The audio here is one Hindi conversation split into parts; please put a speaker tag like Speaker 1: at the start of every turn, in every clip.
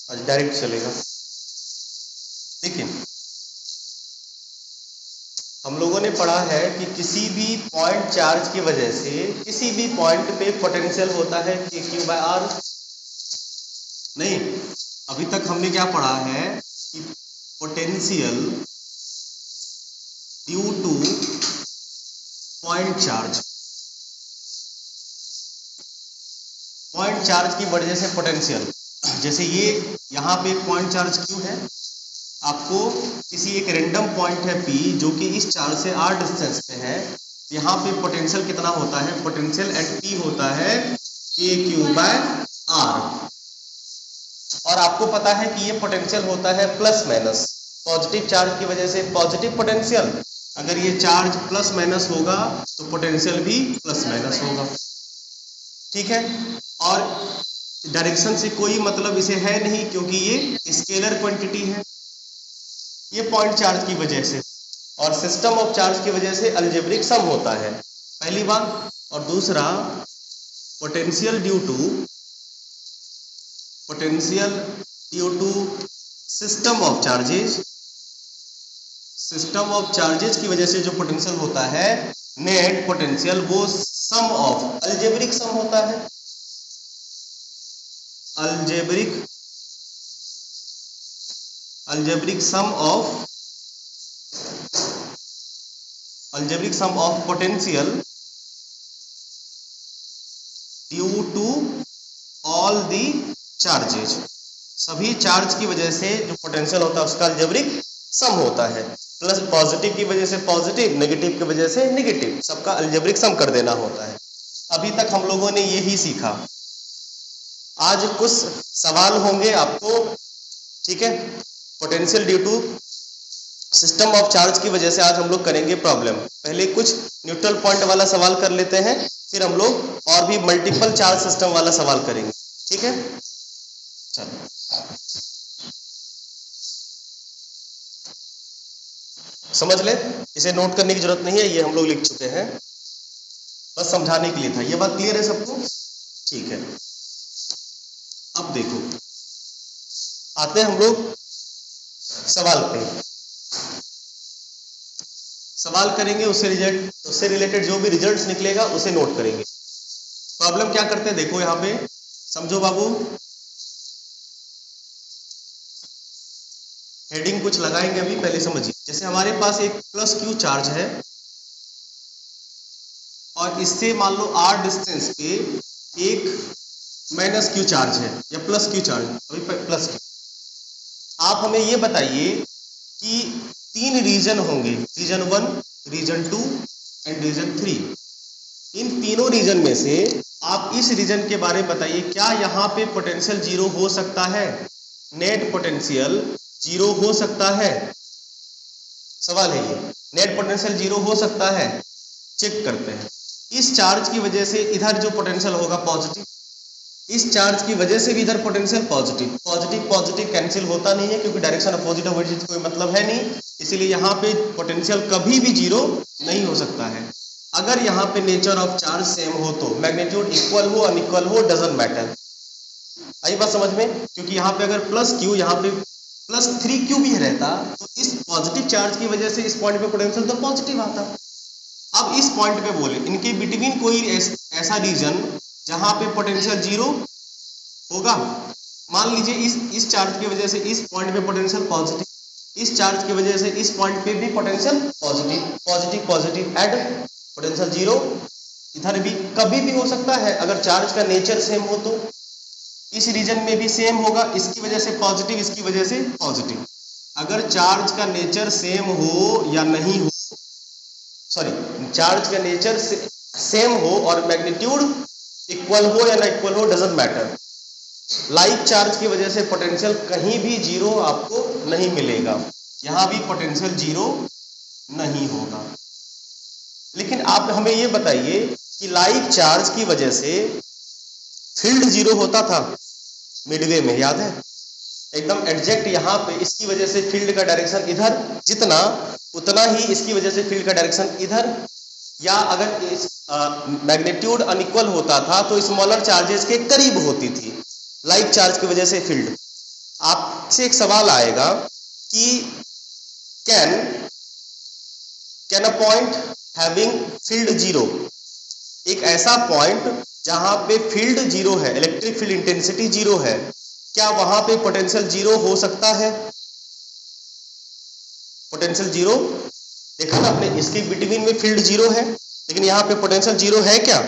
Speaker 1: आज डायरेक्ट चलेगा। देखिए, हम लोगों ने पढ़ा है कि किसी भी पॉइंट चार्ज की वजह से किसी भी पॉइंट पे पोटेंशियल होता है Q/R। नहीं, अभी तक हमने क्या पढ़ा है कि potential due two point charge की वजह से पोटेंशियल, जैसे ये यहाँ पे एक पॉइंट चार्ज Q है, आपको किसी एक रेंडम पॉइंट है P जो कि इस चार्ज से R डिस्टेंस पे है, यहाँ पे पोटेंशियल कितना होता है, पोटेंशियल एट P होता है Q/R। और आपको पता है कि ये पोटेंशियल होता है प्लस माइनस, पॉजिटिव चार्ज की वजह से पॉजिटिव पोटेंशियल, अगर ये चार्ज प्लस माइनस होगा तो पोटेंशियल भी प्लस माइनस होगा। ठीक है, और डायरेक्शन से कोई मतलब इसे है नहीं क्योंकि ये स्केलर क्वांटिटी है, ये पॉइंट चार्ज की वजह से। और सिस्टम ऑफ चार्ज की वजह से अलजेब्रिक सम होता है, पहली बात। और दूसरा, potential due to system of charges की वजह से जो पोटेंशियल होता है नेट पोटेंशियल, वो सम ऑफ अलजेब्रिक सम होता है, algebraic sum of potential due to all the charges, सभी चार्ज की वजह से जो पोटेंशियल होता है उसका अलजेब्रिक सम होता है, प्लस पॉजिटिव की वजह से पॉजिटिव, नेगेटिव की वजह से नेगेटिव, सबका अलजेब्रिक सम कर देना होता है। अभी तक हम लोगों ने यही सीखा। आज कुछ सवाल होंगे आपको, ठीक है, potential due to system of charge की वजह से आज हम लोग करेंगे प्रॉब्लम। पहले कुछ न्यूट्रल पॉइंट वाला सवाल कर लेते हैं, फिर हम लोग और भी मल्टीपल चार्ज सिस्टम वाला सवाल करेंगे। ठीक है, चलो समझ ले, इसे नोट करने की जरूरत नहीं है, ये हम लोग लिख चुके हैं, बस समझाने के लिए था। ये बात क्लियर है सबको? ठीक है, अब देखो, आते हैं हम लोग सवाल पे। सवाल करेंगे, उससे रिलेटेड जो भी रिजल्ट्स निकलेगा उसे नोट करेंगे। प्रॉब्लम क्या करते हैं देखो, यहाँ पे समझो बाबू, हेडिंग कुछ लगाएंगे अभी, पहले समझिए। जैसे हमारे पास एक प्लस Q चार्ज है और इससे मान लो R डिस्टेंस पे एक माइनस Q चार्ज है या प्लस Q चार्ज, अभी प्लस Q। आप हमें ये बताइए कि 3 रीजन होंगे, रीजन 1, रीजन 2 एंड रीजन 3। इन तीनों रीजन में से आप इस रीजन के बारे में बताइए, क्या यहाँ पे पोटेंशियल जीरो हो सकता है, नेट पोटेंशियल जीरो हो सकता है? सवाल है ये, नेट पोटेंशियल जीरो हो सकता है? चेक करते हैं। इस चार्ज की वजह से इधर जो पोटेंशियल होगा पॉजिटिव, इस चार्ज की वजह से भी इधर पोटेंशियल पॉजिटिव, पॉजिटिव कैंसिल होता नहीं है क्योंकि डायरेक्शन अपोजिट है, कोई मतलब है नहीं, इसीलिए यहाँ पे पोटेंशियल कभी भी जीरो नहीं हो सकता है। अगर यहाँ पे नेचर ऑफ चार्ज सेम हो तो, मैग्नीट्यूड इक्वल हो अनइक्वल हो डजंट मैटर। आई बात समझ में? क्योंकि यहाँ पे अगर प्लस Q, यहाँ पे प्लस 3Q भी रहता तो इस पॉजिटिव चार्ज की वजह से इस पॉइंट पे पोटेंशियल तो पॉजिटिव आता। अब इस पॉइंट पे बोले, इनके बिटवीन कोई ऐसा रीजन जहां पे पोटेंशियल जीरो होगा। मान लीजिए इस चार्ज की वजह से इस पॉइंट पे पोटेंशियल पॉजिटिव, इस चार्ज की वजह से इस पॉइंट पे भी potential positive add potential zero. इधर भी कभी भी हो सकता है, अगर चार्ज का नेचर सेम हो तो इस रीजन में भी सेम होगा, इसकी वजह से पॉजिटिव, इसकी वजह से पॉजिटिव। अगर चार्ज का नेचर सेम हो या नहीं हो, सॉरी, चार्ज का नेचर सेम हो और मैग्नीट्यूड इक्वल हो या ना इक्वल हो डजंट मैटर, लाइक चार्ज की वजह से पोटेंशियल कहीं भी जीरो आपको नहीं मिलेगा, यहां भी पोटेंशियल जीरो नहीं होगा। लेकिन आप हमें ये बताइए कि लाइक चार्ज की वजह से फील्ड जीरो होता था मिडवे में, याद है? एकदम एग्जैक्ट यहाँ पे इसकी वजह से फील्ड का डायरेक्शन इधर जितना, उतना ही इसकी वजह से फील्ड का डायरेक्शन इधर। या अगर इस मैग्नीट्यूड अनइक्वल होता था तो स्मॉलर चार्जेस के करीब होती थी, लाइक चार्ज की वजह से फील्ड। आपसे एक सवाल आएगा कि can a point having field zero, एक ऐसा पॉइंट जहां पे फील्ड जीरो है, इलेक्ट्रिक फील्ड इंटेंसिटी जीरो है, क्या वहां पे पोटेंशियल जीरो हो सकता है? पोटेंशियल जीरो देखा ना आपने, इसके बिटवीन में फील्ड जीरो है लेकिन यहाँ पे पोटेंशियल जीरो है क्या?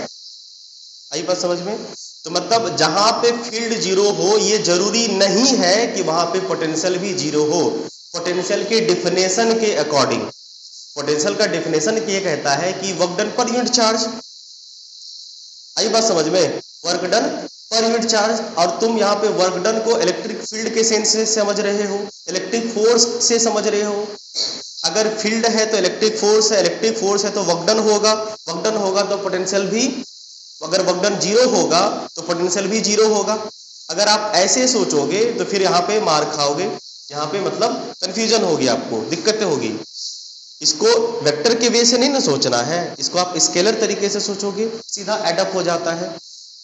Speaker 1: आई बात समझ में? तो मतलब जहां पे फील्ड जीरो हो ये जरूरी नहीं है कि वहां पे पोटेंशियल भी जीरो हो। पोटेंशियल के डिफिनेशन के अकॉर्डिंग, पोटेंशियल का डिफिनेशन ये कहता है कि वर्क डन पर यूनिट चार्ज। आई बात समझ में? वर्क डन पर यूनिट चार्ज। और तुम यहाँ पे वर्क डन को इलेक्ट्रिक फील्ड के सेंस से समझ रहे हो, इलेक्ट्रिक फोर्स से समझ रहे हो। अगर फील्ड है तो इलेक्ट्रिक फोर्स है, इलेक्ट्रिक फोर्स है तो वर्क डन होगा, वर्क डन होगा तो पोटेंशियल भी, अगर वर्क डन जीरो होगा तो पोटेंशियल भी जीरो होगा। अगर आप ऐसे सोचोगे तो फिर यहाँ पे मार खाओगे, यहाँ पे मतलब कंफ्यूजन होगी, आपको दिक्कतें होगी। इसको वेक्टर के वे से नहीं ना सोचना है, इसको आप स्केलर तरीके से सोचोगे, सीधा एडअप हो जाता है।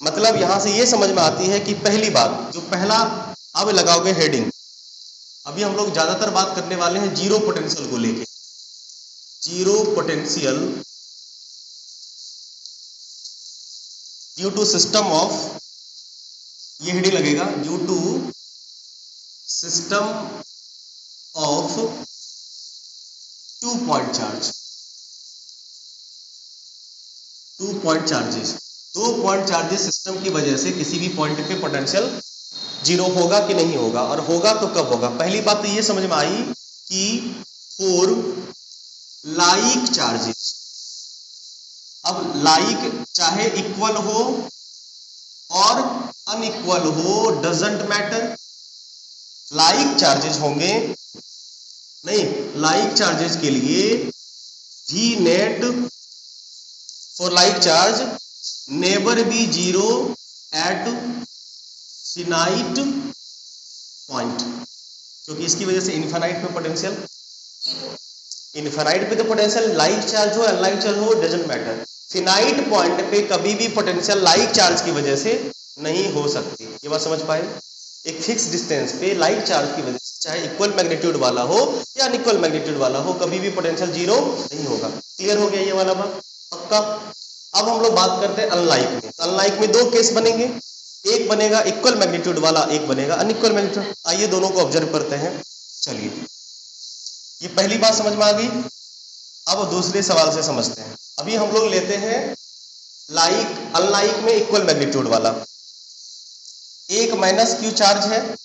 Speaker 1: मतलब यहां से ये समझ में आती है कि पहली बात, जो पहला अब लगाओगे हेडिंग, अभी हम लोग ज्यादातर बात करने वाले हैं जीरो पोटेंशियल को लेके। Zero potential due to system of, ये हेडिंग लगेगा, due to system of 2 point charge, 2 point charges. 2 point charges system की वजह से किसी भी पॉइंट पे पोटेंशियल जीरो होगा कि नहीं होगा, और होगा तो कब होगा? पहली बात तो ये समझ में आई कि फॉर लाइक चार्जेस, अब लाइक चाहे इक्वल हो और अनइक्वल हो, डजंट मैटर। लाइक चार्जेस होंगे नहीं, लाइक चार्जेस के लिए V net for like charge never be zero at finite point, क्योंकि इसकी वजह से इनफाइनाइट पे पोटेंशियल, इनफाइनाइट पे तो पोटेंशियल लाइक चार्ज हो अनलाइक चार्ज हो डजंट मैटर, फिनाइट पॉइंट पे कभी भी पोटेंशियल लाइक चार्ज की वजह से नहीं हो सकती। ये बात समझ पाए? एक फिक्स डिस्टेंस पे लाइक चार्ज की वजह से, चाहे इक्वल मैग्नीट्यूड वाला हो या अनइक्वल मैग्नीट्यूड वाला हो, कभी भी पोटेंशियल जीरो नहीं होगा। क्लियर हो गया ये वाला बात? पक्का। अब हम लोग बात करते हैं अनलाइक में। तो अनलाइक में 2 केस बनेंगे, एक बनेगा इक्वल मैग्नीट्यूड वाला, एक बनेगा अनइक्वल मैग्नीट्यूड। आइए दोनों को ऑब्जर्व करते हैं। चलिए, ये पहली बात समझ में आ गई। अब दूसरे सवाल से समझते हैं। अभी हम लोग लेते हैं लाइक, अनलाइक में इक्वल मैग्नीट्यूड वाला, एक माइनस क्यू चार्ज है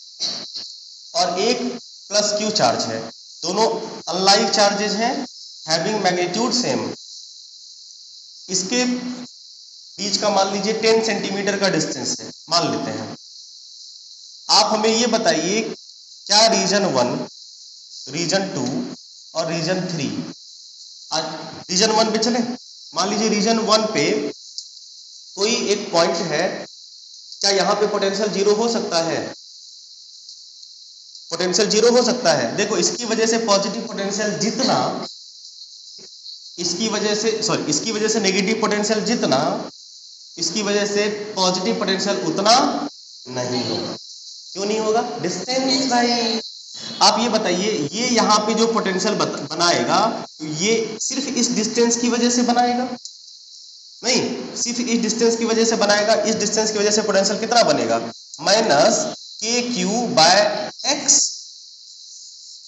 Speaker 1: और एक प्लस क्यू चार्ज है, दोनों अनलाइक चार्जेस हैं, हैविंग मैग्नीट्यूड सेम। इसके बीच का मान लीजिए 10 सेंटीमीटर का डिस्टेंस है, मान लेते हैं। आप हमें ये बताइए क्या रीजन 1, रीजन 2 और रीजन 3, आज रीजन 1 पे चले। मान लीजिए रीजन 1 पे कोई एक पॉइंट है, क्या यहाँ पे पोटेंशियल जीरो हो सकता है? पोटेंशियल जीरो हो सकता है। देखो, इसकी वजह से पॉजिटिव पोटेंशियल जितना, इसकी वजह से नेगेटिव पोटेंशियल जितना, इसकी वजह से पॉजिटिव पोटेंशियल उतना नहीं होगा। क्यों नहीं होगा? डिस्टेंस भाई। आप ये बताइए, ये यहाँ पे जो पोटेंशियल बनाएगा, ये सिर्फ इस डिस्टेंस की वजह से बनाएगा? नहीं, सिर्फ इस डिस्टेंस की वजह से बनाएगा। इस डिस्टेंस की वजह से पोटेंशियल कितना बनेगा? Minus k Q by x.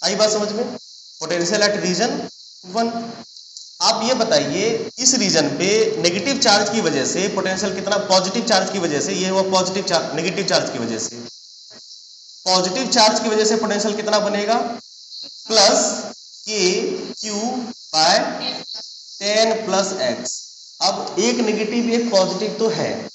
Speaker 1: आई बात समझ में? Potential at region 1। आप ये बताइए, इस रीजन पे नेगेटिव चार्ज की वजह से पोटेंशियल कितना, पॉजिटिव चार्ज की वजह से, ये हुआ पॉजिटिव चार्ज, नेगेटिव चार्ज की वजह से, पॉजिटिव चार्ज की वजह से पोटेंशियल कितना बनेगा? प्लस के क्यू बाय 10 प्लस एक्स। अब एक नेगेटिव एक पॉजिटिव तो है,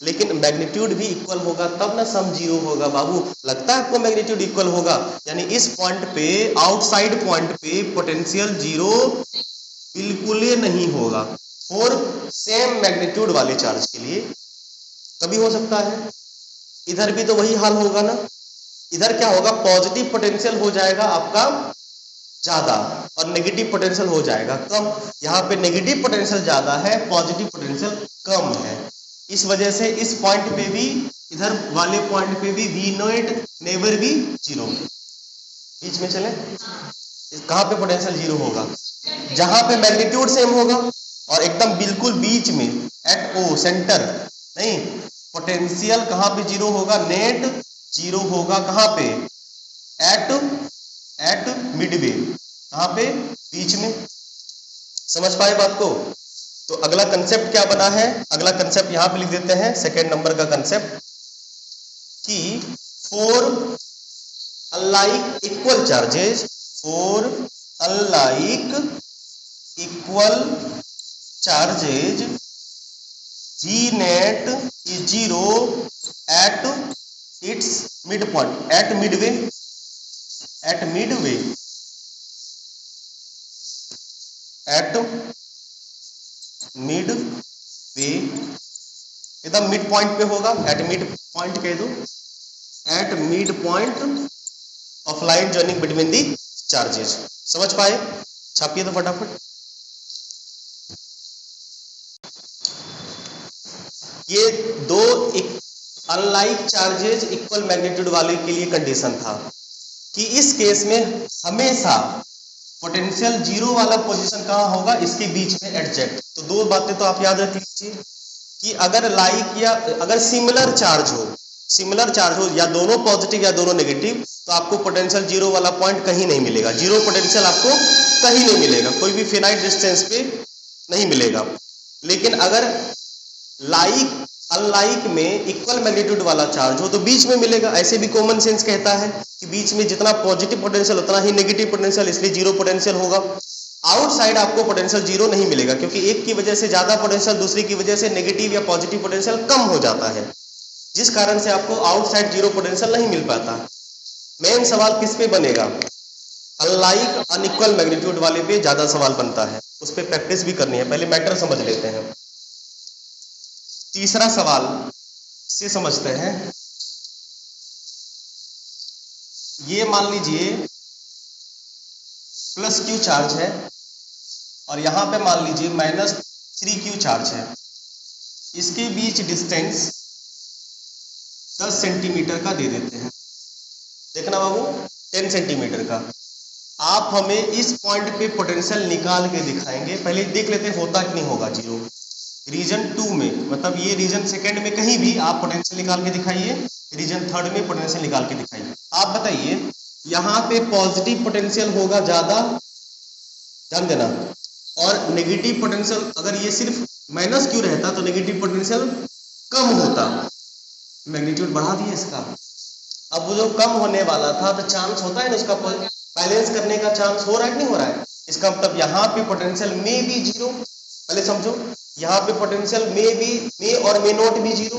Speaker 1: लेकिन मैग्नीट्यूड भी इक्वल होगा तब ना सम जीरो होगा। बाबू, लगता है आपको मैग्नीट्यूड इक्वल होगा? यानी इस पॉइंट पे, आउटसाइड पॉइंट पे पोटेंशियल जीरो बिल्कुल ही नहीं होगा। और सेम मैग्नीट्यूड वाले चार्ज के लिए कभी हो सकता है। इधर भी तो वही हाल होगा ना। इधर क्या होगा? पॉजिटिव पोटेंशियल हो जाएगा आपका ज्यादा और नेगेटिव पोटेंशियल हो जाएगा कम। यहाँ पे नेगेटिव पोटेंशियल ज्यादा है, पॉजिटिव पोटेंशियल कम है। इस वजह से इस पॉइंट पे भी इधर वाले पॉइंट पे भी V not never be zero, बीच में चले कहाँ पे पोटेंशियल जीरो होगा, जहां पे मैग्नीट्यूड सेम होगा और एकदम बिल्कुल बीच में एट ओ सेंटर नहीं, पोटेंशियल कहाँ पे जीरो होगा, नेट जीरो होगा कहाँ पे, एट मिडवे, कहाँ पे, बीच में। समझ पाए बात को। तो अगला कंसेप्ट क्या बना है, अगला कंसेप्ट यहां पे लिख देते हैं, सेकेंड नंबर का कंसेप्ट कि for unlike equal charges, for unlike equal charges G net is zero at its midpoint, at midway, at midway, at midway, एकदम मिड पॉइंट पे होगा, एट मिड पॉइंट कह दो, at mid point of line joining between the charges. समझ पाए, छापिए तो फटाफट। ये दो अनलाइक चार्जेस इक्वल मैग्नीट्यूड वाले के लिए कंडीशन था कि इस केस में हमेशा पोटेंशियल जीरो वाला पोजीशन कहाँ होगा, इसके बीच में एग्जैक्ट। तो दो बातें तो आप याद रख लीजिए कि अगर लाइक या अगर सिमिलर चार्ज हो या दोनों पॉजिटिव या दोनों नेगेटिव, तो आपको पोटेंशियल जीरो वाला पॉइंट कहीं नहीं मिलेगा, जीरो पोटेंशियल आपको कहीं नहीं मिलेगा, कोई भी फिनाइट डिस्टेंस पे नहीं मिलेगा। लेकिन अगर लाइक अनलाइक में इक्वल मैग्नीट्यूड वाला चार्ज हो तो बीच में मिलेगा। ऐसे भी कॉमन सेंस कहता है कि बीच में जितना पॉजिटिव पोटेंशियल उतना ही नेगेटिव पोटेंशियल, इसलिए जीरो पोटेंशियल होगा। आउटसाइड आपको पोटेंशियल जीरो नहीं मिलेगा, क्योंकि एक की वजह से ज्यादा पोटेंशियल, दूसरी की वजह से नेगेटिव या पॉजिटिव पोटेंशियल कम हो जाता है, जिस कारण से आपको आउटसाइड जीरो पोटेंशियल नहीं मिल पाता। मेन सवाल किस पे बनेगा, अनलाइक अनइक्वल मैग्नीट्यूड वाले पे ज्यादा सवाल बनता है, उस पर प्रैक्टिस भी करनी है। पहले मैटर समझ लेते हैं। तीसरा सवाल से समझते हैं। ये मान लीजिए प्लस क्यू चार्ज है और यहां पे मान लीजिए माइनस 3Q चार्ज है। इसके बीच डिस्टेंस 10 सेंटीमीटर का दे देते हैं। देखना बाबू 10 सेंटीमीटर का। आप हमें इस पॉइंट पे पोटेंशियल निकाल के दिखाएंगे। पहले देख लेते हैं होता कि नहीं होगा जीरो। रीजन 2 में, मतलब ये रीजन सेकंड में कहीं भी आप पोटेंशियल निकाल के दिखाइए, रीजन थर्ड में पोटेंशियल निकाल के दिखाइए। आप बताइए यहाँ पे पॉजिटिव पोटेंशियल होगा ज्यादा, ध्यान देना, और नेगेटिव पोटेंशियल अगर ये सिर्फ माइनस क्यू रहता तो नेगेटिव पोटेंशियल कम होता। मैग्नीट्यूड बढ़ा दिया इसका। अब वो जो कम होने वाला था तो चांस होता है ना उसका बैलेंस करने का, चांस हो रहा है कि नहीं हो रहा है। इसका मतलब यहाँ पे पोटेंशियल में भी जीरो, पहले समझो, यहाँ पे पोटेंशियल मे और मे नॉट भी जीरो,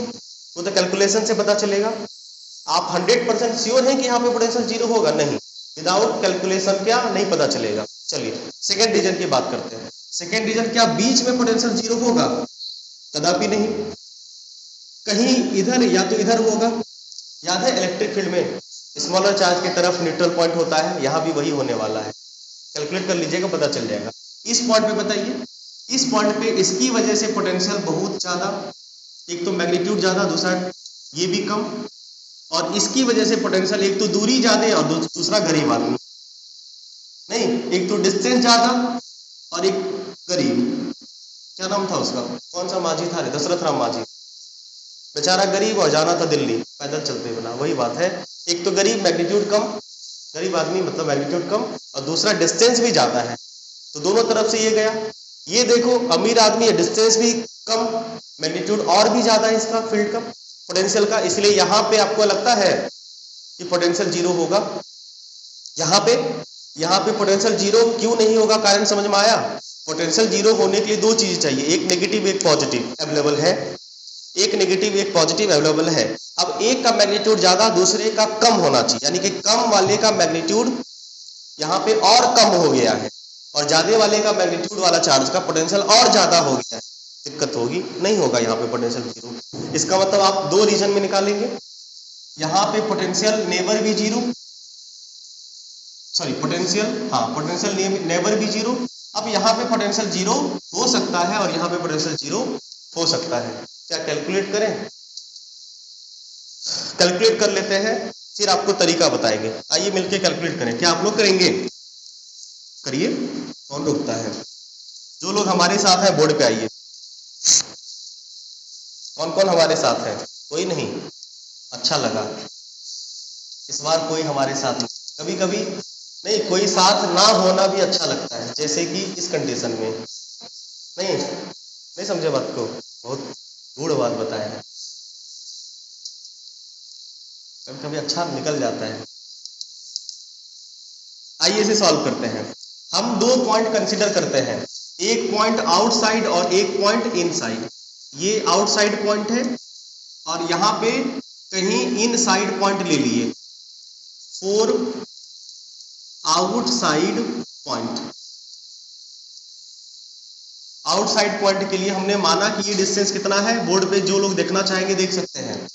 Speaker 1: वो तो कैलकुलेशन से पता चलेगा। आप 100% श्योर हैं कि यहाँ पे पोटेंशियल जीरो होगा? नहीं, विदाउट कैलकुलेशन क्या नहीं पता चलेगा। चलिए सेकेंड रीजन की बात करते हैं। सेकेंड रीजन, क्या बीच में पोटेंशियल जीरो होगा? कदापि नहीं, कहीं इधर या तो इधर होगा। याद है इलेक्ट्रिक फील्ड में स्मॉलर चार्ज की तरफ न्यूट्रल पॉइंट होता है, यहाँ भी वही होने वाला है। कैलकुलेट कर लीजिएगा, पता चल जाएगा। इस पॉइंट पे बताइए, इस पॉइंट पे इसकी वजह से पोटेंशियल बहुत ज्यादा, एक तो मैग्नीट्यूड ज्यादा, दूसरा ये भी कम, और इसकी वजह से पोटेंशियल एक तो दूरी ज्यादा और दूसरा गरीब आदमी, नहीं, एक तो डिस्टेंस ज्यादा और एक गरीब। क्या नाम था उसका, कौन सा माझी था? दशरथ राम माझी, बेचारा गरीब और जाना था दिल्ली पैदल चलते बना। वही बात है, एक तो गरीब, मैग्नीट्यूड कम, गरीब आदमी मतलब मैग्नीट्यूड कम, और दूसरा डिस्टेंस भी ज्यादा है, तो दोनों तरफ से ये गया। ये देखो अमीर आदमी है, डिस्टेंस भी कम, मैग्नीट्यूड और भी ज्यादा है इसका फील्ड का, पोटेंशियल का, इसलिए यहाँ पे आपको लगता है कि पोटेंशियल जीरो होगा। यहाँ पे पोटेंशियल जीरो क्यों नहीं होगा, कारण समझ में आया? पोटेंशियल जीरो होने के लिए दो चीज चाहिए, एक नेगेटिव एक पॉजिटिव अवेलेबल है, एक नेगेटिव एक पॉजिटिव अवेलेबल है। अब एक का मैग्नीट्यूड ज्यादा, दूसरे का कम होना चाहिए, यानी कि कम वाले का मैग्नीट्यूड यहाँ पे और कम हो गया है और ज्यादा वाले का मैग्नीट्यूड वाला चार्ज का पोटेंशियल और ज्यादा हो गया है। दिक्कत होगी? नहीं होगा यहाँ पे पोटेंशियल जीरो। इसका मतलब आप दो रीजन में निकालेंगे, यहाँ पे पोटेंशियल नेवर भी जीरो, सॉरी पोटेंशियल नेवर भी जीरो। अब यहाँ पे पोटेंशियल जीरो हो सकता है और यहाँ पे पोटेंशियल जीरो हो सकता है। क्या कैलकुलेट करें? कैलकुलेट कर लेते हैं, फिर आपको तरीका बताएंगे। आइए मिलके कैलकुलेट करें। क्या आप लोग करेंगे? करिए। कौन रुकता है? जो लोग हमारे साथ हैं बोर्ड पे आइए। कौन कौन हमारे साथ है? कोई नहीं? अच्छा लगा, इस बार कोई हमारे साथ नहीं। कभी कभी नहीं, कोई साथ ना होना भी अच्छा लगता है, जैसे कि इस कंडीशन में। नहीं समझे बात को? बहुत गूढ़ बात बताया है, कभी कभी अच्छा निकल जाता है। आइए इसे सॉल्व करते हैं। हम 2 पॉइंट कंसीडर करते हैं, एक पॉइंट आउटसाइड और एक पॉइंट इनसाइड। ये आउटसाइड पॉइंट है और यहाँ पे कहीं इनसाइड पॉइंट ले लिए, 4 आउटसाइड पॉइंट। आउटसाइड पॉइंट के लिए हमने माना कि ये डिस्टेंस कितना है, बोर्ड पे जो लोग देखना चाहेंगे देख सकते हैं।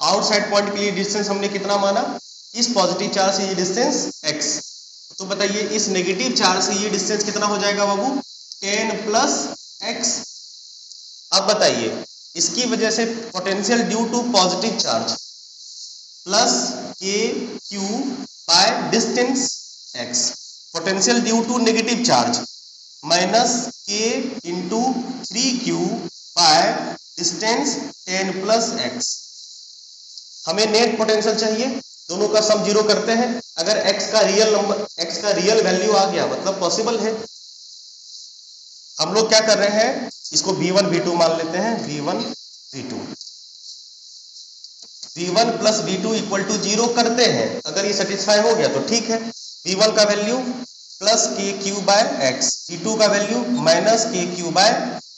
Speaker 1: आउटसाइड पॉइंट के लिए डिस्टेंस हमने कितना माना? इस पॉजिटिव चार्ज से ये डिस्टेंस x। तो बताइए इस नेगेटिव चार्ज से ये डिस्टेंस कितना हो जाएगा बाबू? 10 प्लस x। अब बताइए इसकी वजह से potential due to positive charge plus के Q by distance x, potential due to negative charge minus के into 3q by distance 10 plus x। हमें नेट पोटेंशियल चाहिए, दोनों का सम 0 करते हैं। अगर x का रियल नंबर, x का रियल वैल्यू आ गया मतलब पॉसिबल है। हम लोग क्या कर रहे हैं, इसको v1 v2 मान लेते हैं, v1 v2, v1 plus v2 equal to 0 करते हैं। अगर ये सेटिस्फाई हो गया तो ठीक है, v1 का वैल्यू प्लस के क्यू बाय एक्स, v2 का value minus k Q by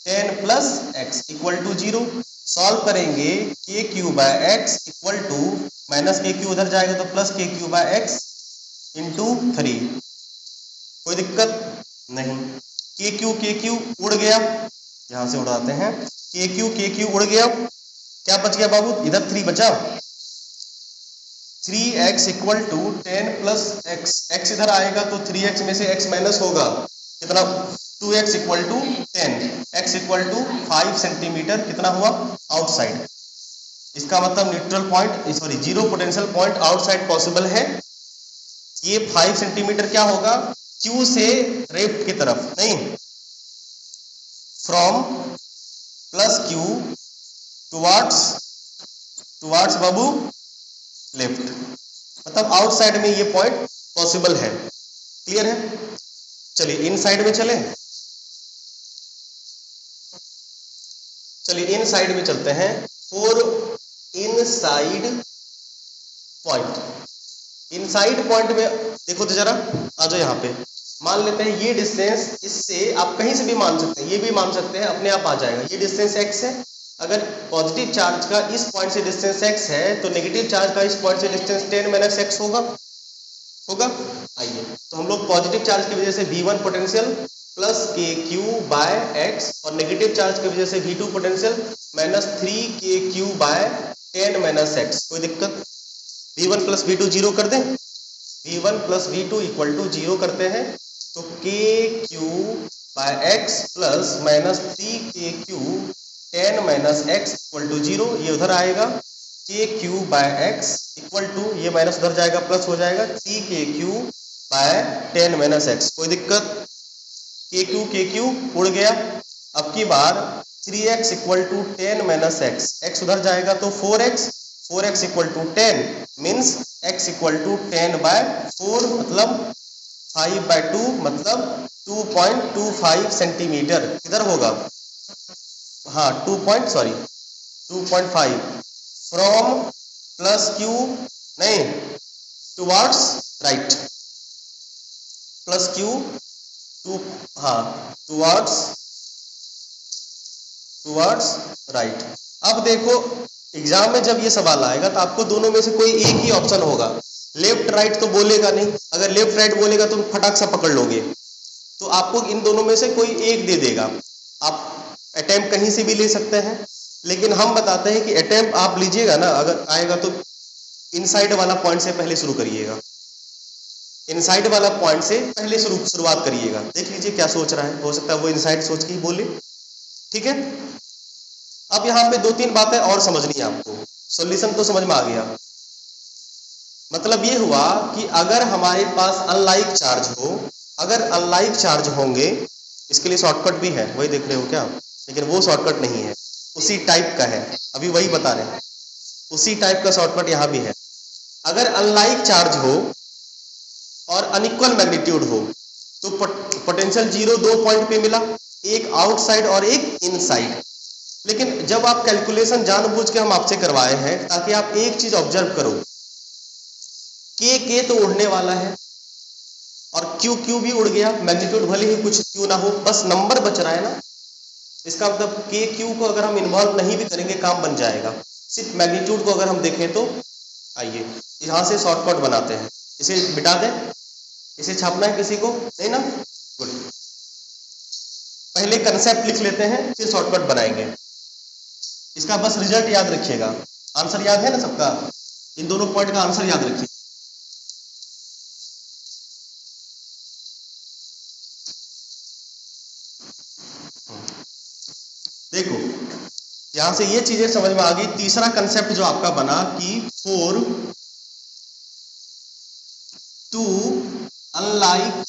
Speaker 1: 10 plus x equal to 0। Solve करेंगे, k Q by x equal to minus k q उधर जाएगा तो प्लस के क्यू बाय एक्स इंटू 3। कोई दिक्कत नहीं। के क्यू उड़ गया, यहां से उड़ाते हैं, के क्यू उड़ गया। क्या बच गया बाबू? इधर 3 बचा। 3x equal to 10 plus x, x इधर आएगा तो 3x में से x माइनस होगा, कितना? 2x equal to 10, x equal to 5 centimetre, कितना हुआ? आउटसाइड। इसका मतलब neutral point, sorry zero potential point outside possible है। ये 5 सेंटीमीटर क्या होगा? Q से लेफ्ट की तरफ, नहीं, from plus Q towards Babu left, मतलब आउटसाइड में ये पॉइंट पॉसिबल है। क्लियर है? चलिए इनसाइड में चले, चलिए इनसाइड में चलते हैं। For inside point, inside point में देखो तो जरा, आ जाओ यहाँ पे। मान लेते हैं ये डिस्टेंस, इससे आप कहीं से भी मान सकते हैं, ये भी मान सकते हैं, अपने आप आ जाएगा। ये डिस्टेंस x है, अगर पॉजिटिव चार्ज का इस पॉइंट से डिस्टेंस x है तो नेगेटिव चार्ज का इस पॉइंट से डिस्टेंस 10 माइनस x होगा। आइए तो हम लोग पॉजिटिव चार्ज की वजह से v1 पोटेंशियल प्लस के क्यू बाय एक्स और नेगेटिव चार्ज की वजह से v2 potential minus 3 k Q by 10 minus x. कोई दिक्कत? v1 प्लस v2 0 कर दें, v1 plus v2 equal to 0 करते हैं तो k Q by x plus minus 3 k q 10 minus x equal to 0। ये उधर आएगा, k Q by x equal to, ये माइनस उधर जाएगा प्लस हो जाएगा 3 k Q by 10 minus x. कोई दिक्कत? के क्यू उड़ गया। अब की बार 3x equal to 10 minus x, x उधर जाएगा तो 4x equal to 10 means x equal to 10 by 4 मतलब 5/2 मतलब 2.25 सेंटीमीटर। किधर होगा? हाँ 2.5 फ्रॉम प्लस Q, नहीं, towards right, plus Q two, हाँ टुवार्ड्स राइट। अब देखो एग्जाम में जब ये सवाल आएगा तो आपको दोनों में से कोई एक ही ऑप्शन होगा, लेफ्ट राइट तो बोलेगा नहीं। अगर लेफ्ट राइट बोलेगा तो फटाक सा पकड़ लोगे, तो आपको इन दोनों में से कोई एक दे देगा। आप अटेम्प्ट कहीं से भी ले सकते हैं, लेकिन हम बताते हैं कि अटेम्प्ट आप लीजिएगा ना, अगर आएगा तो इनसाइड वाला पॉइंट से पहले शुरू करिएगा, इनसाइड वाला पॉइंट से पहले शुरुआत करिएगा। देख लीजिए क्या सोच रहा है, हो सकता है वो इनसाइड सोच के ही बोले। ठीक है, अब यहाँ पे 2-3 बातें और समझनी है आपको। सॉल्यूशन तो समझ में आ गया, मतलब ये हुआ कि अगर हमारे पास अनलाइक चार्ज हो, अगर अनलाइक चार्ज होंगे, इसके लिए शॉर्टकट भी है, वही देख रहे हो क्या, लेकिन वो शॉर्टकट नहीं है, उसी टाइप का है, अभी वही बता रहे हैं, उसी टाइप का शॉर्टकट यहाँ भी है। अगर अनलाइक चार्ज हो और अनइक्वल मैग्नीट्यूड हो तो पोटेंशियल जीरो 2 पॉइंट पे मिला, एक आउटसाइड और एक इनसाइड। लेकिन जब आप कैलकुलेशन जानबूझ के हम आपसे करवाए हैं ताकि आप एक चीज ऑब्जर्व करो, के तो उड़ने वाला है और क्यू भी उड़ गया, मैग्नीट्यूड भले ही कुछ क्यू ना हो, बस नंबर बच रहा है ना। इसका मतलब के क्यू को अगर हम इन्वॉल्व नहीं भी करेंगे काम बन जाएगा, सिर्फ मैग्नीट्यूड को अगर हम देखें तो। आइए यहां से शॉर्टकट बनाते हैं, इसे मिटा दें, इसे छापना है किसी को नहीं ना, गुड। पहले कंसेप्ट लिख लेते हैं फिर शॉर्टकट बनाएंगे। इसका बस रिजल्ट याद रखिएगा, आंसर याद है ना सबका, इन दोनों पॉइंट का आंसर याद रखिए। देखो यहां से ये चीजें समझ में आ गई। तीसरा कंसेप्ट जो आपका बना कि for two unlike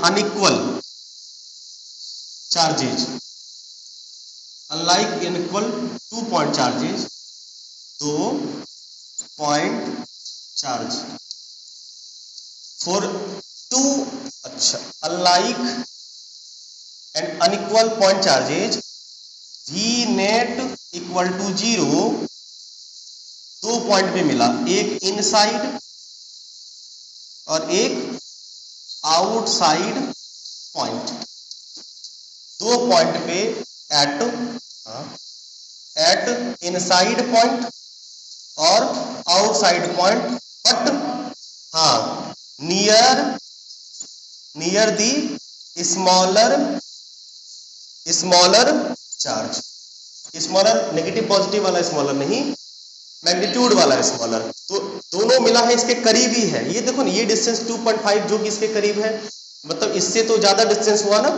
Speaker 1: unequal charges, unlike unequal 2 point charges, 2 point charge for two, अच्छा, unlike and unequal point charges, V net equal to 0, 2 point पे मिला, एक इनसाइड और एक आउटसाइड पॉइंट, 2 पॉइंट पे एट इनसाइड पॉइंट और आउटसाइड पॉइंट, बट हाँ near the smaller charge, smaller negative positive वाला स्मॉलर नहीं, मैग्नीट्यूड वाला स्मॉलर, तो दोनों मिला है, इसके करीब ही है। ये देखो ना, ये डिस्टेंस 2.5 जो कि इसके करीब है, मतलब इससे तो ज्यादा डिस्टेंस हुआ ना,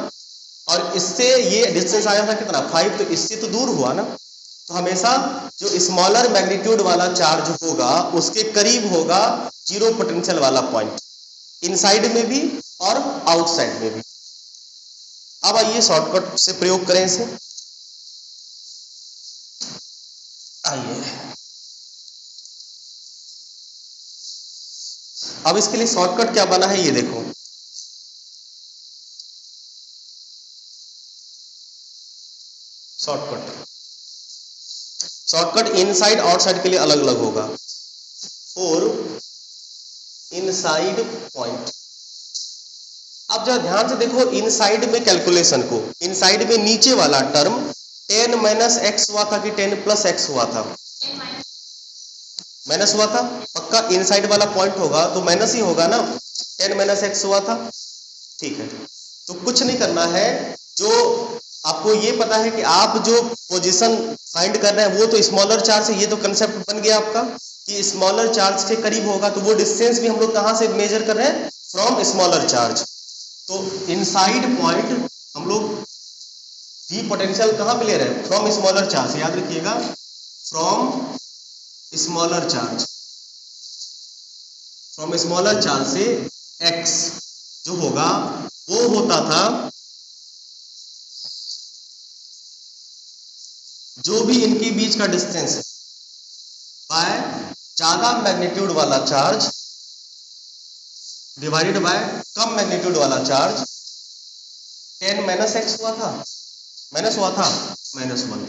Speaker 1: और इससे ये डिस्टेंस आया था कितना 5, तो इससे तो दूर हुआ ना। तो हमेशा जो स्मॉलर मैग्नीट्यूड वाला चार्ज होगा उसके करीब होगा जीरो पोटेंशियल वाला पॉइंट, इनसाइड में भी और आउटसाइड में भी। अब आइए शॉर्टकट से प्रयोग करें इसे। आइए अब इसके लिए शॉर्टकट क्या बना है ये देखो। शॉर्टकट इनसाइड आउटसाइड के लिए अलग अलग होगा। और इनसाइड पॉइंट, अब जरा ध्यान से देखो इनसाइड में कैलकुलेशन को, इनसाइड में नीचे वाला टर्म 10 माइनस एक्स हुआ था कि 10 प्लस एक्स हुआ था, माइनस हुआ था, पक्का इनसाइड वाला पॉइंट होगा तो माइनस ही होगा ना, 10 माइनस एक्स हुआ था, ठीक है। तो कुछ नहीं करना है, जो आपको ये पता है कि आप जो पोजीशन फाइंड कर रहे हैं वो तो स्मॉलर चार्ज है, ये तो कंसेप्ट बन गया आपका कि स्मॉलर चार्ज के करीब होगा, तो वो डिस्टेंस भी हम लोग कहां से मेजर कर रहे हैं, फ्रॉम स्मॉलर चार्ज। तो इनसाइड पॉइंट हम लोग भी पोटेंशियल कहां पे ले रहे हैं, फ्रॉम स्मॉलर चार्ज, याद रखिएगा, from smaller charge, from smaller charge से x जो होगा वो होता था जो भी इनके बीच का डिस्टेंस है बाय ज्यादा मैग्नीट्यूड वाला charge divided by come magnitude वाला चार्ज। 10 माइनस एक्स हुआ था, माइनस हुआ था, -1,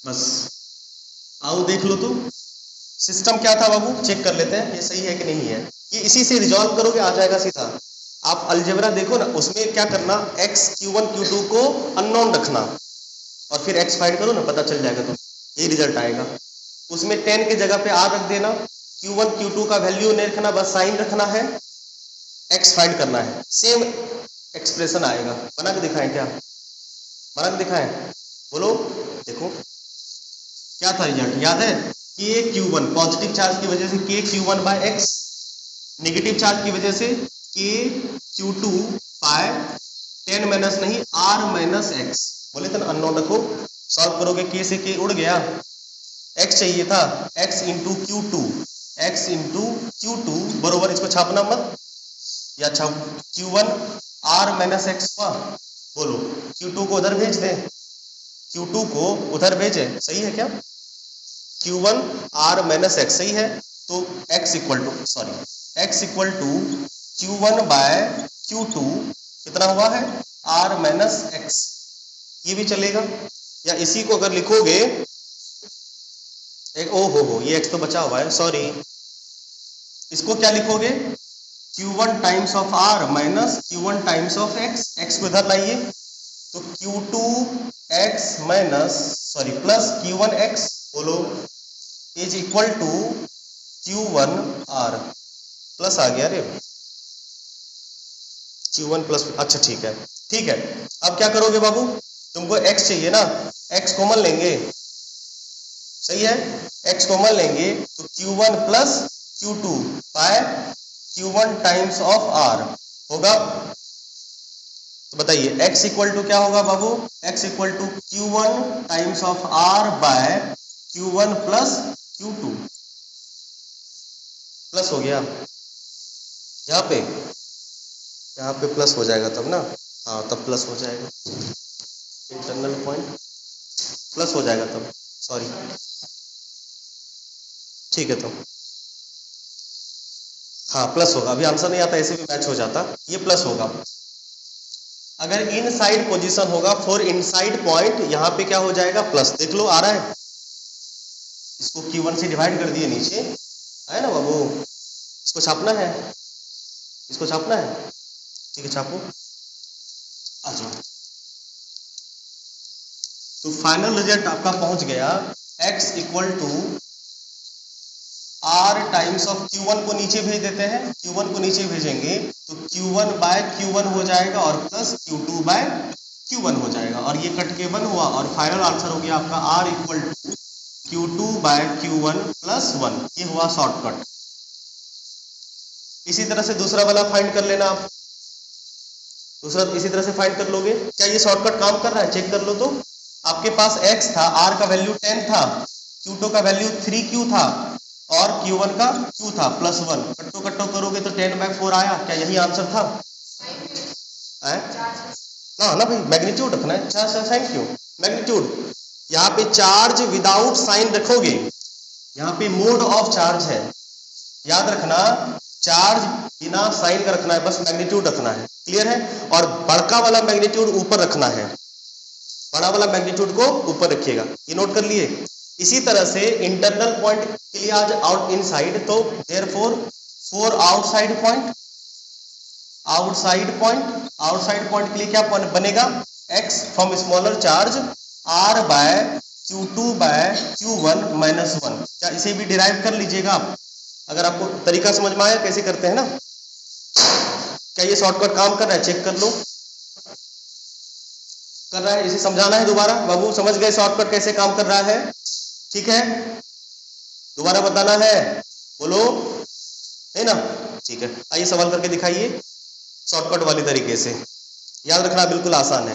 Speaker 1: बस। आओ देख लो तो सिस्टम क्या था बाबू, चेक कर लेते हैं ये सही है कि नहीं है। ये इसी से रिजॉल्व करोगे आ जाएगा सीधा। आप अलजेब्रा देखो ना, उसमें क्या करना, x q1 q2 को अननोन रखना और फिर x फाइंड करो ना, पता चल जाएगा, तो यही रिजल्ट आएगा। उसमें 10 की जगह पे r रख देना, q1 q2 का वैल्यू नहीं रखना, बस साइन रखना है, x फाइंड करना है, सेम एक्सप्रेशन आएगा। बना के दिखाएं क्या, बना के दिखाएं, बोलो देखो क्या था रिजल्ट, याद है, के q1 पॉजिटिव चार्ज की वजह से के q1 bye x, negative charge की वजह से के q2 बाय 10 माइनस नहीं r माइनस एक्स, बोले थे ना अननोन रखो, सॉल्व करोगे के से के उड़ गया, x चाहिए था, x into Q two, x into Q two बरोबर, इसको छापना मत, या छाप Q1 R माइनस एक्स हुआ। बोलो Q2 को उधर भेज दें, Q2 को उधर भेजे, सही है क्या? Q1 R माइनस एक्स सही है, तो x equal to Q1 bye Q2 कितना हुआ है R माइनस एक्स, ये भी चलेगा। या इसी को अगर लिखोगे एक, ओ हो ये x तो बचा हुआ है, सॉरी, इसको क्या लिखोगे Q1 times of R minus Q1 times of x को इधर लाइए, तो Q2x minus sorry plus Q1x बोलो is equal to Q1R, plus आ गया रे, Q1 प्लस, अच्छा ठीक है। अब क्या करोगे बाबू, तुमको x चाहिए ना, x कॉमन लेंगे, सही है, x कॉमन लेंगे तो Q1 plus Q2 by Q1 times of R होगा। तो बताइए x इक्वल टू क्या होगा बाबू, x equal to Q1 times of R by Q1 plus Q2, plus हो गया, यहाँ पे प्लस हो जाएगा तब ना, हाँ तब प्लस हो जाएगा, इंटरनल पॉइंट प्लस हो जाएगा तब, सॉरी, ठीक है, तो हाँ प्लस होगा, अभी आंसर नहीं आता, ऐसे भी मैच हो जाता, ये प्लस होगा। अगर इनसाइड पोजीशन होगा फॉर इनसाइड पॉइंट, यहाँ पे क्या हो जाएगा प्लस, देख लो आ रहा है, इसको Q1 से डिवाइड कर दिए, नीचे है ना बाबू, इसको छापना है, ठीक है छापो, आ जाओ। तो फाइनल रिजल्ट आपका पहुंच गया x equal to R times of Q1 को नीचे भेज देते हैं, Q1 को नीचे भेजेंगे तो Q1 बाय Q1 हो जाएगा और प्लस Q2 बाय Q1 हो जाएगा, और ये कट के 1 हुआ, और फाइनल आंसर हो गया आपका R equal to Q2 by Q1 plus 1, ये हुआ शॉर्टकट। इसी तरह से दूसरा वाला फाइंड कर लेना आप, दूसरा इसी तरह से फाइंड कर लोगे, क्या ये शॉर्टकट काम कर रहा है, चेक कर लो। तो आपके पास x था, R का वैल्यू 10 था, Q2 का वैल्यू 3Q था, और Q1 का Q था प्लस 1, कट्टो करोगे तो 10/4 आया, क्या यही आंसर था? ना भाई मैग्नीट्यूड रखना है, अच्छा थैंक यू, मैग्नीट्यूड, यहाँ पे चार्ज विदाउट साइन रखोगे, यहाँ पे मोड ऑफ चार्ज है, याद रखना चार्ज बिना साइन का रखना है, बस मैग्नीट्यूड रखना है, क्लियर है, और बड़का वाला मैग्नीट्यूड ऊपर रखना है, बड़ा वाला मैग्नीट्यूड को ऊपर रखिएगा, ये नोट कर लिए। इसी तरह से इंटरनल पॉइंट के लिए आज आउट इनसाइड, तो देयरफॉर फॉर आउटसाइड पॉइंट के लिए क्या पॉइंट बनेगा, x from smaller charge R by Q2 by Q1 minus 1, क्या इसे भी डिराइव कर लीजिएगा आप, अगर आपको तरीका समझ में आया कैसे करते हैं ना। क्या ये शॉर्टकट काम कर रहा है, चेक कर लो, कर रहा है, इसे समझाना है दोबारा, बाबू समझ गए शॉर्टकट कैसे काम कर रहा है, ठीक है, दोबारा बताना है, बोलो, है ना, ठीक है, आइए सवाल करके दिखाइए शॉर्टकट वाली तरीके से, याद रखना बिल्कुल आसान है,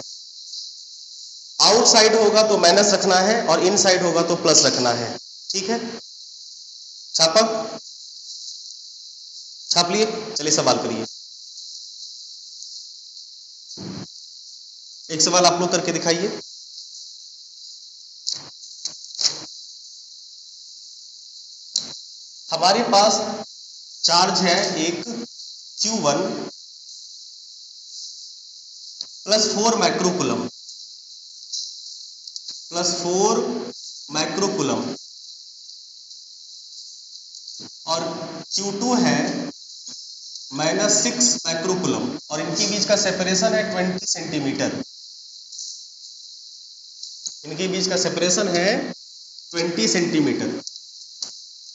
Speaker 1: आउटसाइड होगा तो माइनस रखना है और इनसाइड होगा तो प्लस रखना है, ठीक है, छापा, छाप लिए, चलिए सवाल करिए, एक सवाल आप लोग करके दिखाइए। हमारे पास चार्ज है एक Q1 प्लस 4 माइक्रोकूलम, और Q2 है -6 माइक्रोकूलम, और इनके बीच का सेपरेशन है 20 सेंटीमीटर, इनके बीच का सेपरेशन है 20 सेंटीमीटर।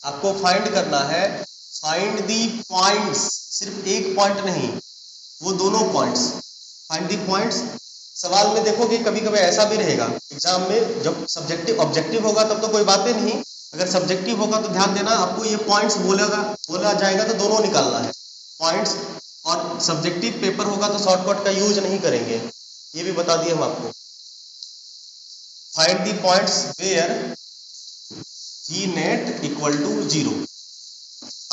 Speaker 1: आपको फाइंड करना है, फाइंड दी पॉइंट्स, सिर्फ एक पॉइंट नहीं, वो दोनों पॉइंट्स, फाइंड दी पॉइंट्स। सवाल में देखोगे कभी कभी ऐसा भी रहेगा एग्जाम में, जब सब्जेक्टिव ऑब्जेक्टिव होगा तब तो कोई बातें नहीं, अगर सब्जेक्टिव होगा तो ध्यान देना, आपको ये पॉइंट्स बोला जाएगा तो दोनों निकालना है पॉइंट्स, और सब्जेक्टिव पेपर होगा तो शॉर्टकट का यूज नहीं करेंगे, ये भी बता दिए हम आपको। Find the points where V net equal to 0।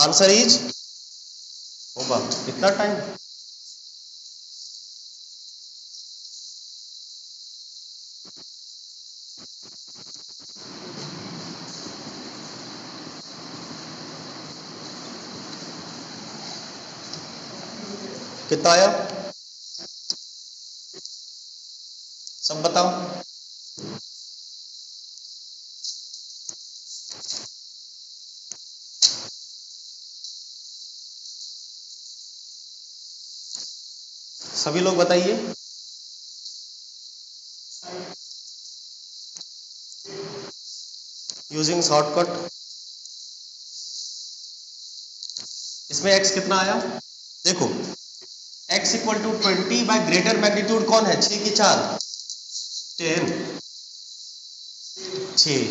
Speaker 1: Answer is होगा कितना टाइम? कितना आया सब बताओ। सभी लोग बताइए। Using shortcut. इसमें x कितना आया देखो, x equal to 20 by greater magnitude कौन है? 6 की 4 10 6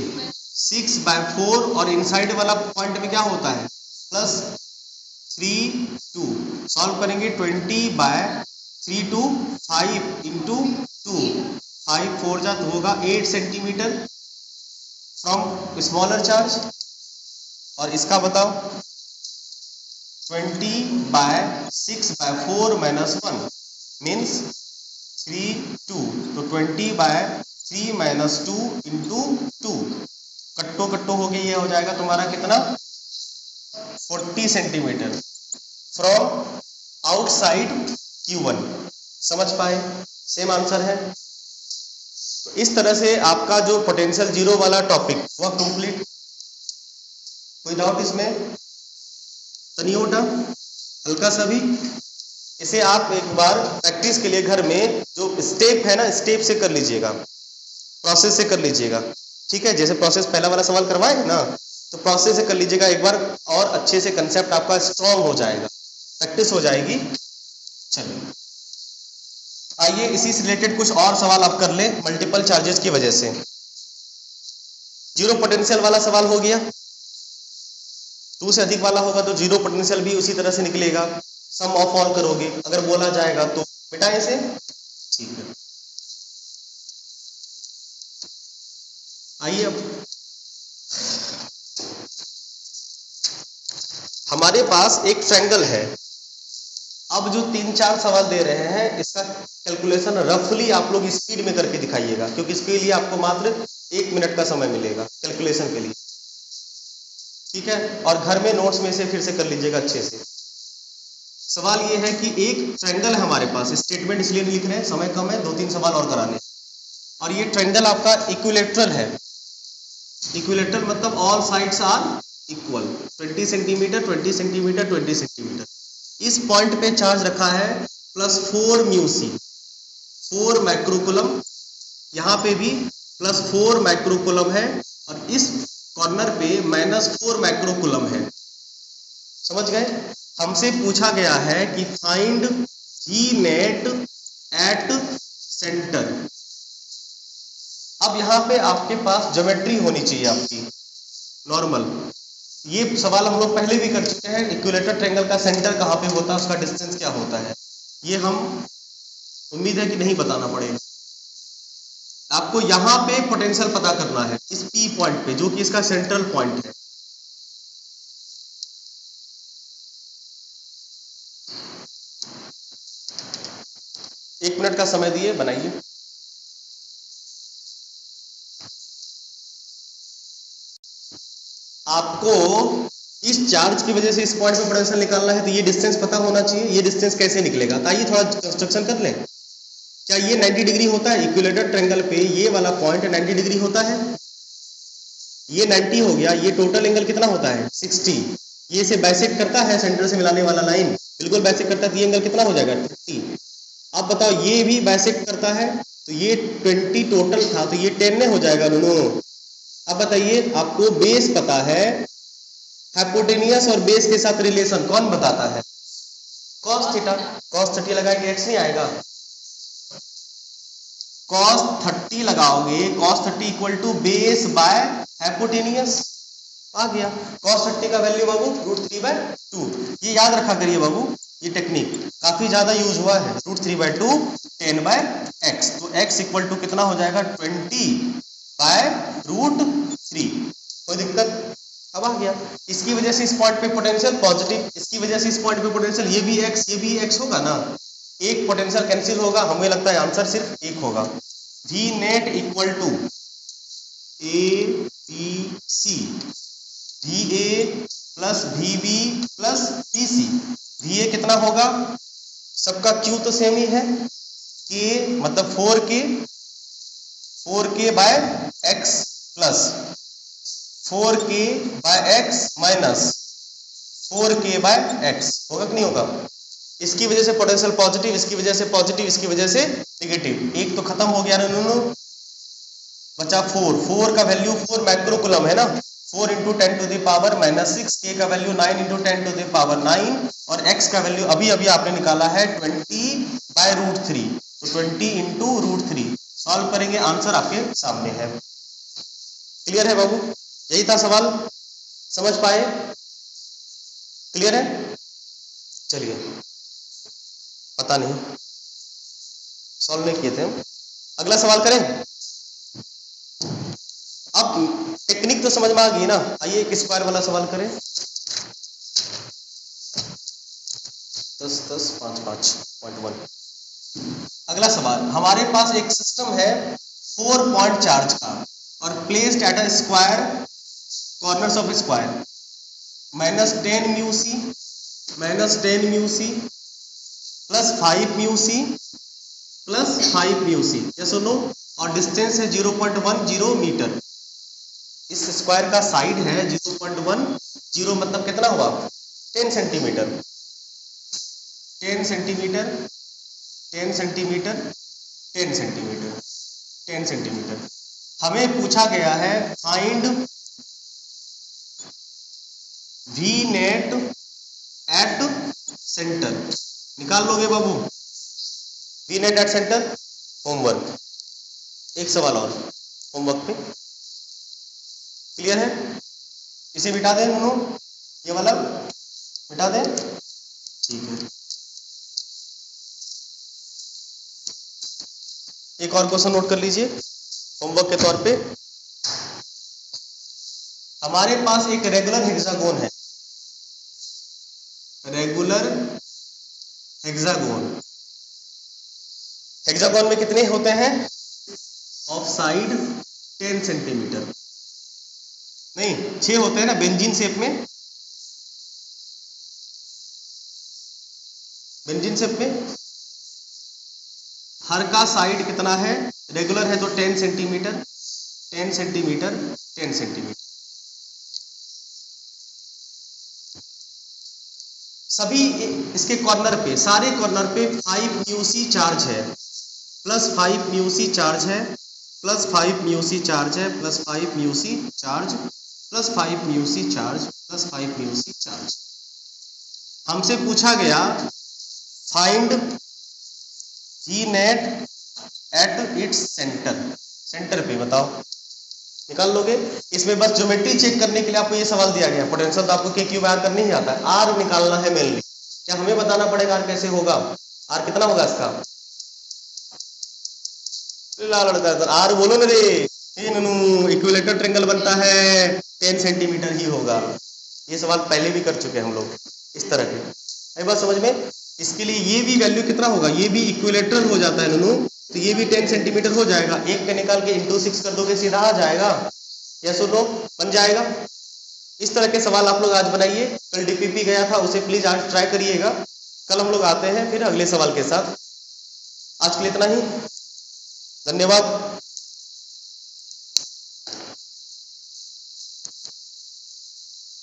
Speaker 1: 6 बाय 4 और इनसाइड वाला पॉइंट में क्या होता है प्लस 3 2। सॉल्व करेंगे 20 बाय 3 टू 5 इंटू 2 5 4 जा तो होगा 8 सेंटीमीटर फ्रॉम स्मॉलर चार्ज। और इसका बताओ 20 बाय 6 बाय 4 माइनस 1 मीन्स 3 2 तो 20 बाय 3 माइनस 2 इंटू 2 कट्टो कट्टो हो गया, ये हो जाएगा तुम्हारा कितना 40 सेंटीमीटर फ्रॉम आउटसाइड Q1। समझ पाए? सेम आंसर है। तो इस तरह से आपका जो पोटेंशियल जीरो वाला टॉपिक वह कंप्लीट। कोई डाउट इसमें तो नहीं होता? हल्का सा भी। इसे आप एक बार प्रैक्टिस के लिए घर में जो स्टेप है ना, स्टेप से कर लीजिएगा, प्रोसेस से कर लीजिएगा। ठीक है, जैसे प्रोसेस पहला वाला सवाल करवाए ना, तो प्रोसेस से कर लीजिएगा एक बार, और अच्छे से कंसेप्ट आपका स्ट्रॉन्ग हो जाएगा, प्रैक्टिस हो जाएगी। चलिए आइए इसी से रिलेटेड कुछ और सवाल आप कर ले। मल्टीपल चार्जेस की वजह से जीरो पोटेंशियल वाला सवाल हो गया, 2 से अधिक वाला होगा तो जीरो पोटेंशियल भी उसी तरह से निकलेगा। सम ऑफ ऑल करोगे अगर बोला जाएगा तो बेटा इसे। ठीक है, आइए अब हमारे पास एक ट्रायंगल है। अब जो 3-4 सवाल दे रहे हैं इसका कैलकुलेशन रफली आप लोग स्पीड में करके दिखाइएगा, क्योंकि इसके लिए आपको मात्र 1 मिनट का समय मिलेगा कैलकुलेशन के लिए। ठीक है, और घर में नोट्स में से फिर से कर लीजिएगा अच्छे से। सवाल ये है कि एक ट्रायंगल है हमारे पास, स्टेटमेंट इसलिए नहीं लिख रहे हैं, समय कम है, 2-3 सवाल और कराने। और ये ट्रायंगल आपका इक्विलैटरल है। इक्विलैटरल मतलब all sides are equal, 20 centimetre 20 centimetre 20 centimetre. इस पॉइंट पे चार्ज रखा है +4 म्यूसी 4 माइक्रोकूलम, यहाँ पे भी +4 माइक्रोकूलम है, और इस कॉर्नर पे -4 माइक्रोकूलम है। समझ गए? हमसे पूछा गया है कि find E net at centre. अब यहाँ पे आपके पास ज्योमेट्री होनी चाहिए आपकी नॉर्मल। ये सवाल हम लोग पहले भी कर चुके हैं, इक्विलैटरल ट्रायंगल का सेंटर कहाँ पे होता है, उसका डिस्टेंस क्या होता है, ये हम उम्मीद है कि नहीं बताना पड़ेगा। आपको यहाँ पे पोटेंशियल पता करना है इस P पॉइंट पे, जो कि इसका सेंट्रल पॉइंट है। एक मिनट का समय दिए, बनाइए। आपको इस चार्ज की वजह से इस पॉइंट पे पोटेंशियल निकालना है, तो ये डिस्टेंस पता होना चाहिए। ये डिस्टेंस कैसे निकलेगा? तो आइए थोड़ा कंस्ट्रक्शन कर लें। क्या ये 90 डिग्री होता है? इक्विलैटरल ट्रायंगल पे ये वाला पॉइंट 90 डिग्री होता है। ये 90 हो गया, ये टोटल एंगल कितना होता है 60। ये इसे बाइसेक्ट करता है, सेंटर से मिलाने वाला लाइन बिल्कुल बाइसेक्ट करता है, तो ये एंगल कितना हो जाएगा 30। अब बताओ ये भी बाइसेक्ट करता है, तो ये 20 टोटल था, तो ये 10 में हो जाएगा दोनों। अब बताइए, आपको बेस पता है, हाइपोटेनियस और बेस के साथ रिलेशन कौन बताता है? cos theta. cos 30 लगाएंगे x नहीं आएगा, cos 30 लगाओगे, cos 30 equal to base by hypotenuse आ गया। cos 30 का वैल्यू बाबू √3/2। ये याद रखा करिए बाबू, ये टेक्निक काफी ज्यादा यूज हुआ है। √3/2 10/x, तो x इक्वल टू कितना हो जाएगा 20 बाय √3। कोई दिक्कत? अब आ गया। इसकी वजह से इस पॉइंट पे पोटेंशियल पॉजिटिव, इसकी वजह से इस पॉइंट पे पोटेंशियल, ये भी x होगा ना, एक पोटेंशियल कैंसिल होगा, हमें लगता है आंसर सिर्फ एक होगा। V net equal to ABC, VA plus VB plus PC। VA कितना होगा? सबका Q तो सेम ही है, K मतलब 4K by x plus 4K by x minus 4K by x, होगा कि नहीं होगा? इसकी वजह से पोटेंशियल पॉजिटिव, इसकी वजह से पॉजिटिव, इसकी वजह से नेगेटिव। एक तो खत्म हो गया ना दोनों, बचा 4 का वैल्यू 4 माइक्रोकूलम है ना, 4 × 10⁻⁻⁶, K का वैल्यू 9 × 10⁻⁹ और x का वैल्यू अभी अभी आपने निकाला है 20/√3, तो 20 × √3 सॉल्व करेंगे, आंसर आपके सामने है। क्लियर है बाबू? यही था सवाल, समझ पाए? क्लियर है? चलिए, पता नहीं सॉल्व नहीं किए थे हम, अगला सवाल करें। अब टेक्निक तो समझ में आ गई ना, आइए एक स्क्वायर वाला सवाल करें। 10 10 5 5.1। अगला सवाल, हमारे पास एक सिस्टम है 4 पॉइंट चार्ज का और placed at a square corners of square -10 μc plus 5 μc plus 5 μc, ये सुनो, और डिस्टेंस है 0.10 मीटर। इस स्क्वायर का साइड है 0.10, मतलब कितना हुआ? 10 centimetre, 10 centimetre, 10 centimetre, 10 centimetre, 10 centimetre. हमें पूछा गया है find V net at centre. निकाल लोगे बाबू V net at centre? Homework, एक सवाल और होमवर्क पे। क्लियर है? इसे मिटा दें दोनों, ये वाला मिटा दें, ठीक है। एक और क्वेश्चन नोट कर लीजिए होमवर्क के तौर पे। हमारे पास एक रेगुलर हेक्सागोन है, रेगुलर हेक्सागोन। हेक्सागोन में कितने होते हैं? ऑफ साइड 10 सेंटीमीटर, नहीं 6 होते हैं ना बेंजीन शेप में, बेंजीन शेप में हर का साइड कितना है? रेगुलर है तो 10 सेंटीमीटर, 10 सेंटीमीटर, 10 सेंटीमीटर। सभी इसके कॉर्नर पे, सारे कॉर्नर पे 5 μc चार्ज है, प्लस 5 μc चार्ज है, प्लस 5 μc चार्ज है, plus 5 μc charge, plus 5 μc charge, plus 5 μc charge. हमसे पूछा गया find V net at its centre, centre पे बताओ, निकाल लोगे? इसमें बस ज्योमेट्री चेक करने के लिए आपको ये सवाल दिया गया। पोटेंशियल तो आपको K Q R करने ही आता है, R निकालना है मेनली। क्या हमें बताना पड़ेगा R कैसे होगा? R कितना होगा इसका? R बोलो ना रे, इक्विलेटरल ट्रायंगल बनता है 10 सेंटीमीटर ही होगा। ये सवाल पहले भी कर चुके हैं हम लोग इस तरह के, है बात समझ में? इसके लिए ये भी वैल्यू कितना होगा? ये भी इक्विलेटरल हो जाता है ननू, तो ये भी 10 सेंटीमीटर हो जाएगा। एक का निकाल के × 6 कर दोगे, सीधा आ जाएगा, या सुनो बन जाएगा। इस तरह के सवाल आप लोग आज बनाइए। कल DPP गया था, उसे प्लीज आज ट्राई करिएगा। कल हम लोग आते हैं फिर अगले सवाल के साथ। आज के लिए इतना ही, धन्यवाद।